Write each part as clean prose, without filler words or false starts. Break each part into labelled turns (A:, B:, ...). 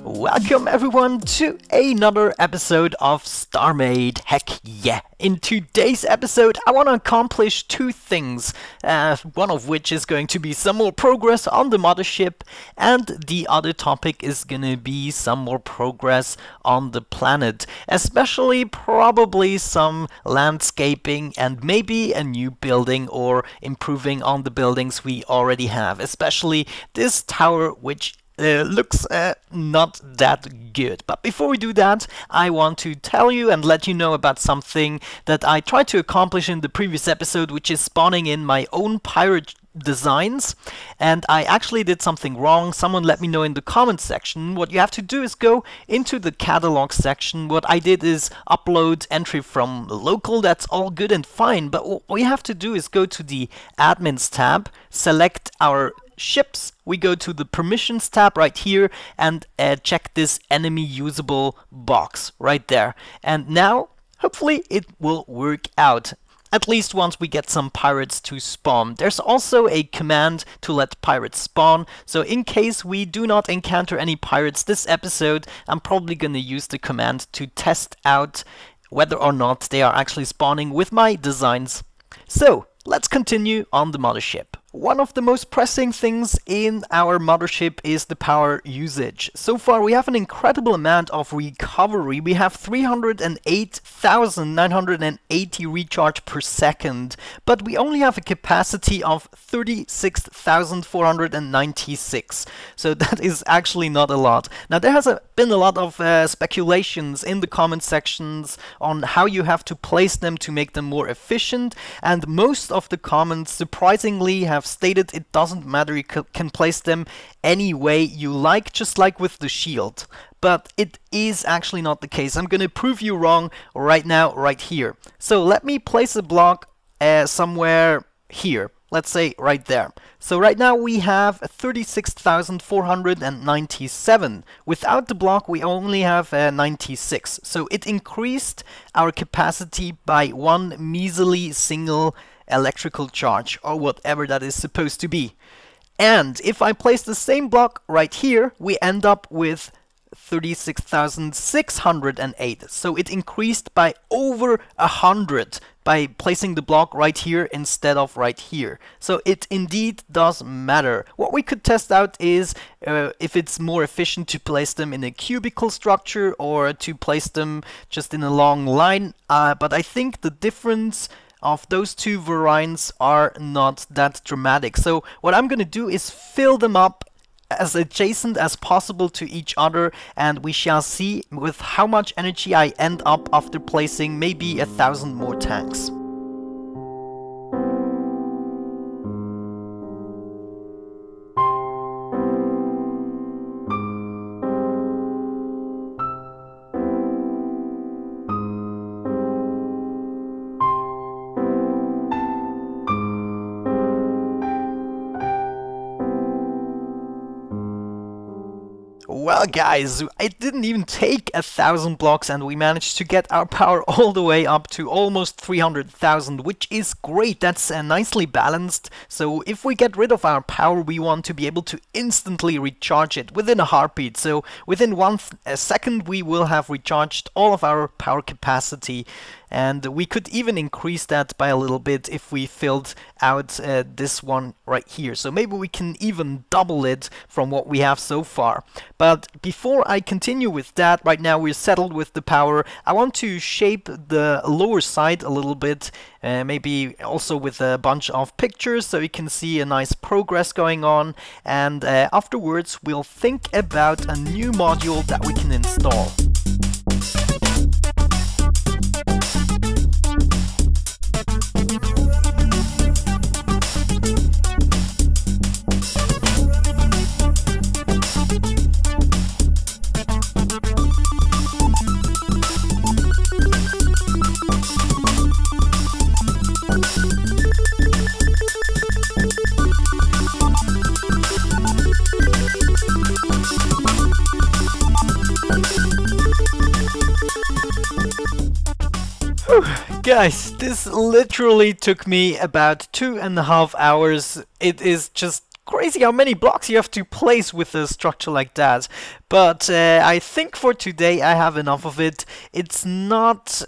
A: Welcome everyone to another episode of Starmade. Heck yeah! In today's episode I want to accomplish two things, one of which is going to be some more progress on the mothership, and the other topic is gonna be some more progress on the planet, especially probably some landscaping and maybe a new building or improving on the buildings we already have, especially this tower, which looks not that good. But before we do that, I want to tell you and let you know about something that I tried to accomplish in the previous episode, which is spawning in my own pirate designs, and I actually did something wrong. Someone let me know in the comments section. What you have to do is go into the catalog section. What I did is upload entry from local. That's all good and fine, but what we have to do is go to the admins tab, select our ships, we go to the permissions tab right here and check this enemy usable box right there, and now hopefully it will work out, at least once we get some pirates to spawn. There's also a command to let pirates spawn, so in case we do not encounter any pirates this episode, I'm probably gonna use the command to test out whether or not they are actually spawning with my designs. So let's continue on the mothership. One of the most pressing things in our mothership is the power usage. So far we have an incredible amount of recovery. We have 308,980 recharge per second, but we only have a capacity of 36,496. So that is actually not a lot. Now there has been a lot of speculations in the comment sections on how you have to place them to make them more efficient, and most of the comments surprisingly have stated it doesn't matter, you can place them any way you like, just like with the shield. But it is actually not the case. I'm gonna prove you wrong right now, right here. So let me place a block somewhere here. Let's say right there. So right now we have 36,497. Without the block we only have 96. So it increased our capacity by one measly single electrical charge, or whatever that is supposed to be. And if I place the same block right here, we end up with 36,608. So it increased by over 100 by placing the block right here instead of right here. So it indeed does matter. What we could test out is if it's more efficient to place them in a cubicle structure or to place them just in a long line. But I think the difference of those two variants are not that dramatic. So what I'm gonna do is fill them up as adjacent as possible to each other, and we shall see with how much energy I end up after placing maybe 1,000 more tanks. Well guys, it didn't even take 1,000 blocks and we managed to get our power all the way up to almost 300,000, which is great. That's nicely balanced. So if we get rid of our power, we want to be able to instantly recharge it within a heartbeat. So within one second we will have recharged all of our power capacity. And we could even increase that by a little bit if we filled out this one right here. So maybe we can even double it from what we have so far. But before I continue with that, right now we're settled with the power. I want to shape the lower side a little bit, maybe also with a bunch of pictures so you can see a nice progress going on. And afterwards we'll think about a new module that we can install. Guys, this literally took me about 2.5 hours. It is just crazy how many blocks you have to place with a structure like that. But I think for today I have enough of it. It's not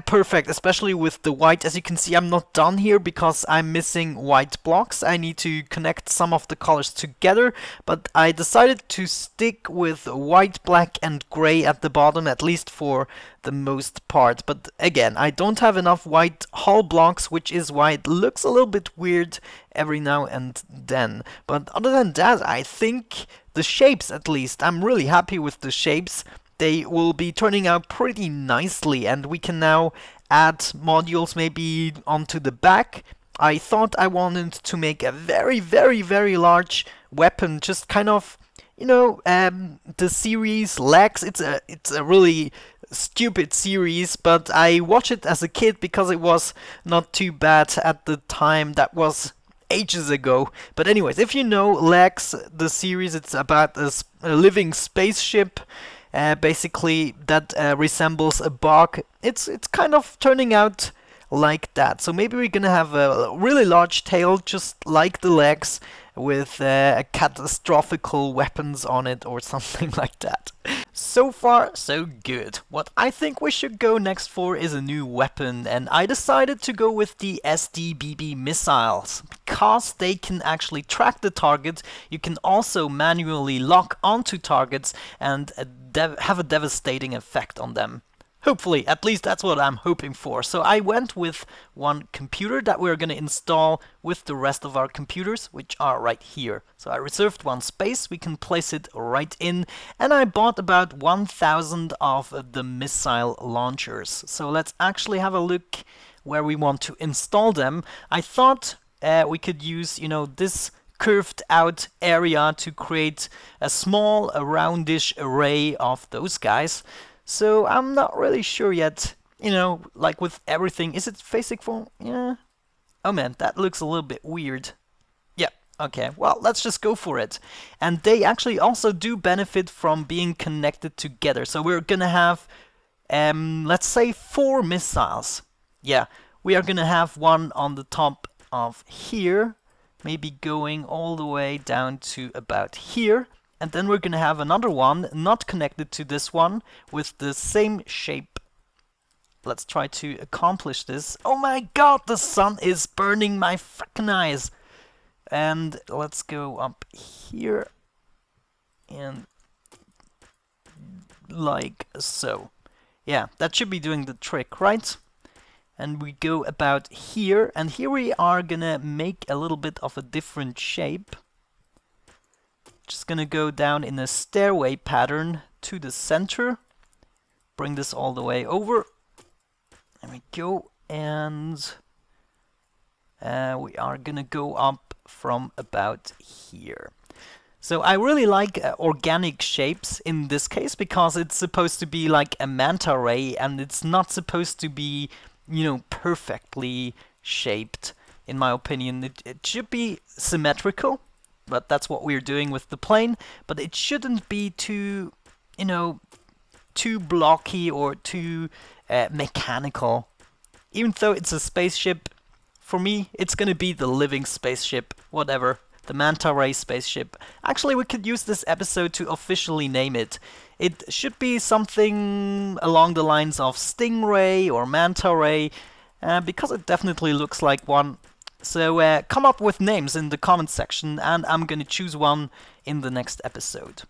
A: perfect, especially with the white. As you can see, I'm not done here because I'm missing white blocks. I need to connect some of the colors together, but I decided to stick with white, black and gray at the bottom, at least for the most part. But again, I don't have enough white hull blocks, which is why it looks a little bit weird every now and then. But other than that, I think the shapes, at least, I'm really happy with the shapes. They will be turning out pretty nicely, and we can now add modules maybe onto the back. I thought I wanted to make a very, very, very large weapon, just kind of, you know, the series Lex. It's a really stupid series, but I watched it as a kid because it was not too bad at the time. That was ages ago. But anyways, if you know Lex, the series, it's about a living spaceship, basically that resembles a bug. It's kind of turning out like that. So maybe we're gonna have a really large tail, just like the legs, with catastrophical weapons on it or something like that. So far, so good. What I think we should go next for is a new weapon, and I decided to go with the SDBB missiles, because they can actually track the target. You can also manually lock onto targets and have a devastating effect on them. Hopefully, at least that's what I'm hoping for. So I went with one computer that we're going to install with the rest of our computers, which are right here. So I reserved one space, we can place it right in, and I bought about 1,000 of the missile launchers. So let's actually have a look where we want to install them. I thought we could use, you know, this curved out area to create a small, roundish array of those guys. So I'm not really sure yet, you know, like with everything. Is it facing for? Yeah. Oh man, that looks a little bit weird. Yeah, okay, well, let's just go for it. And they actually also do benefit from being connected together. So we're gonna have, let's say 4 missiles. Yeah, we are gonna have one on the top of here, maybe going all the way down to about here. And then we're gonna have another one, not connected to this one, with the same shape. Let's try to accomplish this. Oh my god, the sun is burning my frickin' eyes! And let's go up here. And like so. Yeah, that should be doing the trick, right? And we go about here, and here we are gonna make a little bit of a different shape. Just gonna go down in a stairway pattern to the center. Bring this all the way over. There we go. And we are gonna go up from about here. So I really like organic shapes in this case, because it's supposed to be like a manta ray, and it's not supposed to be, you know, perfectly shaped, in my opinion. It should be symmetrical. But that's what we're doing with the plane. But it shouldn't be too, you know, too blocky or too mechanical. Even though it's a spaceship, for me, it's gonna be the living spaceship, whatever. The Manta Ray spaceship. Actually, we could use this episode to officially name it. It should be something along the lines of Stingray or Manta Ray, because it definitely looks like one. So come up with names in the comment section, and I'm gonna choose one in the next episode.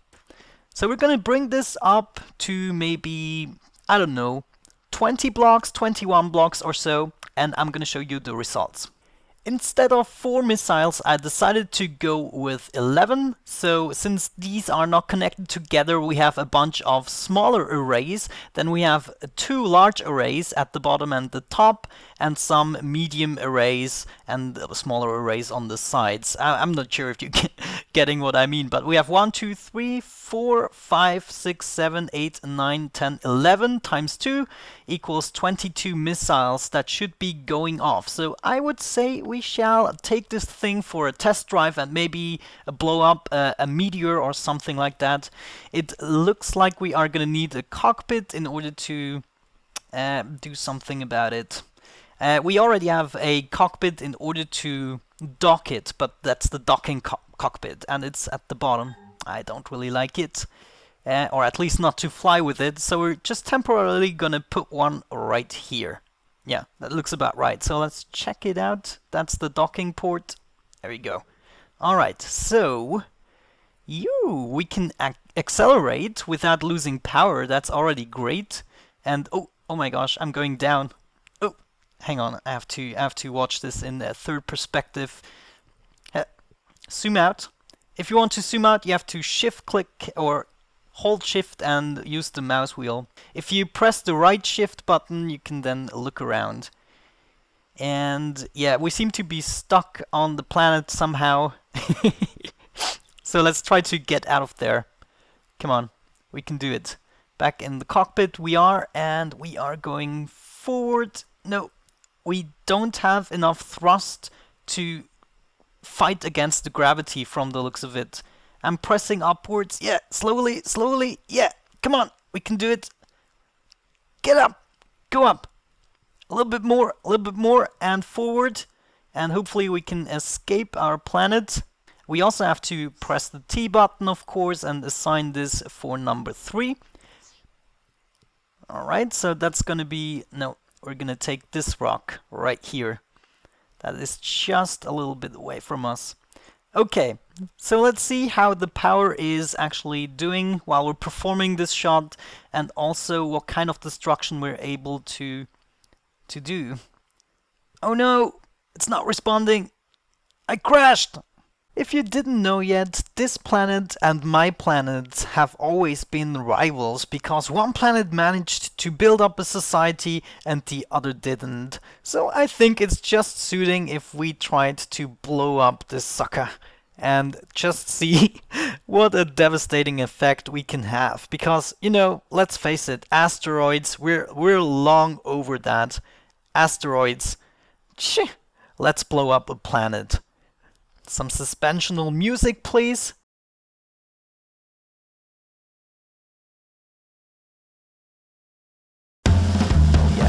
A: So we're gonna bring this up to maybe, I don't know, 20 blocks, 21 blocks or so, and I'm gonna show you the results. Instead of 4 missiles, I decided to go with 11. So since these are not connected together, we have a bunch of smaller arrays. Then we have 2 large arrays at the bottom and the top, and some medium arrays and smaller arrays on the sides. I'm not sure if you're getting what I mean, but we have 1, 2, 3, 4, 5, 6, 7, 8, 9, 10, 11 times 2 equals 22 missiles that should be going off. So I would say we shall take this thing for a test drive and maybe blow up a meteor or something like that. It looks like we are gonna need a cockpit in order to do something about it. We already have a cockpit in order to dock it, but that's the docking cockpit, and it's at the bottom. I don't really like it. or at least not to fly with it, so we're just temporarily gonna put one right here. Yeah, that looks about right. So let's check it out. That's the docking port. There we go. Alright, so we can accelerate without losing power. That's already great. And oh my gosh, I'm going down. Oh, hang on, I have to watch this in a third perspective. Zoom out. If you want to zoom out, you have to shift click or hold shift and use the mouse wheel. If you press the right shift button, you can then look around. And yeah, we seem to be stuck on the planet somehow. So let's try to get out of there. Come on, we can do it. Back in the cockpit we are, and we are going forward. No, we don't have enough thrust to fight against the gravity from the looks of it. I'm pressing upwards. Yeah, slowly, slowly. Yeah, come on, we can do it. Get up, go up. A little bit more, and forward. And hopefully we can escape our planet. We also have to press the T button, of course, and assign this for number 3. Alright, so that's gonna be... No, we're gonna take this rock right here. That is just a little bit away from us. Okay, so let's see how the power is actually doing while we're performing this shot, and also what kind of destruction we're able to do. Oh no, it's not responding. I crashed! If you didn't know yet, this planet and my planet have always been rivals because one planet managed to build up a society and the other didn't. So I think it's just suiting if we tried to blow up this sucker and just see what a devastating effect we can have. Because, you know, let's face it, asteroids, we're long over that. Asteroids, let's blow up a planet. Some suspensional music, please. Oh yeah.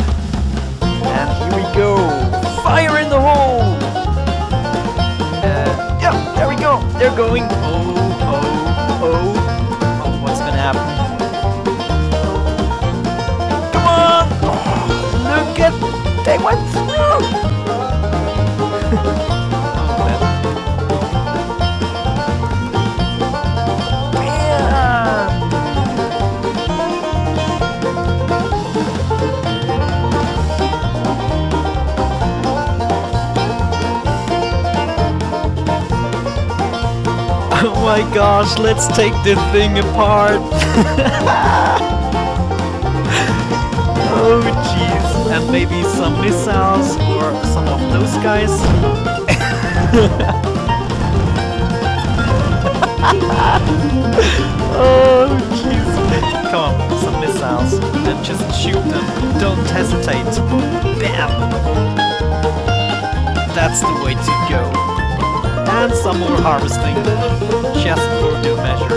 A: And here we go. Fire in the hole! Yeah, there we go. They're going. Oh, what's gonna happen? Come on! Oh, look at... They went through! Oh my gosh, let's take this thing apart! Oh jeez, and maybe some missiles or some of those guys. Oh jeez, come on, some missiles, and just shoot them, don't hesitate. Bam! That's the way to go. And some more harvesting, just for good measure.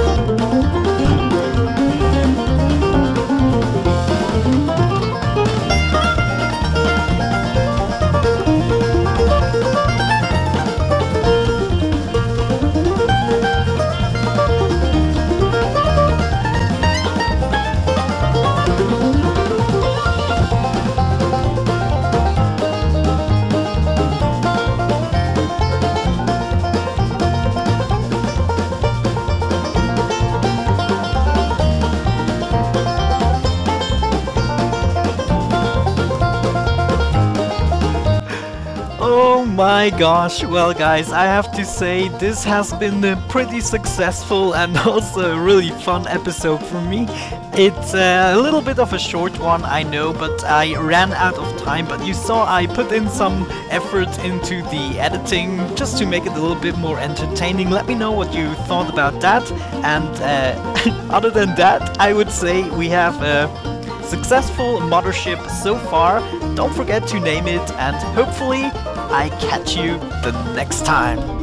A: Oh my gosh, well guys, I have to say this has been a pretty successful and also a really fun episode for me. It's a little bit of a short one, I know, but I ran out of time, but you saw I put in some effort into the editing just to make it a little bit more entertaining. Let me know what you thought about that, and other than that, I would say we have a successful mothership so far. Don't forget to name it, and hopefully I catch you the next time.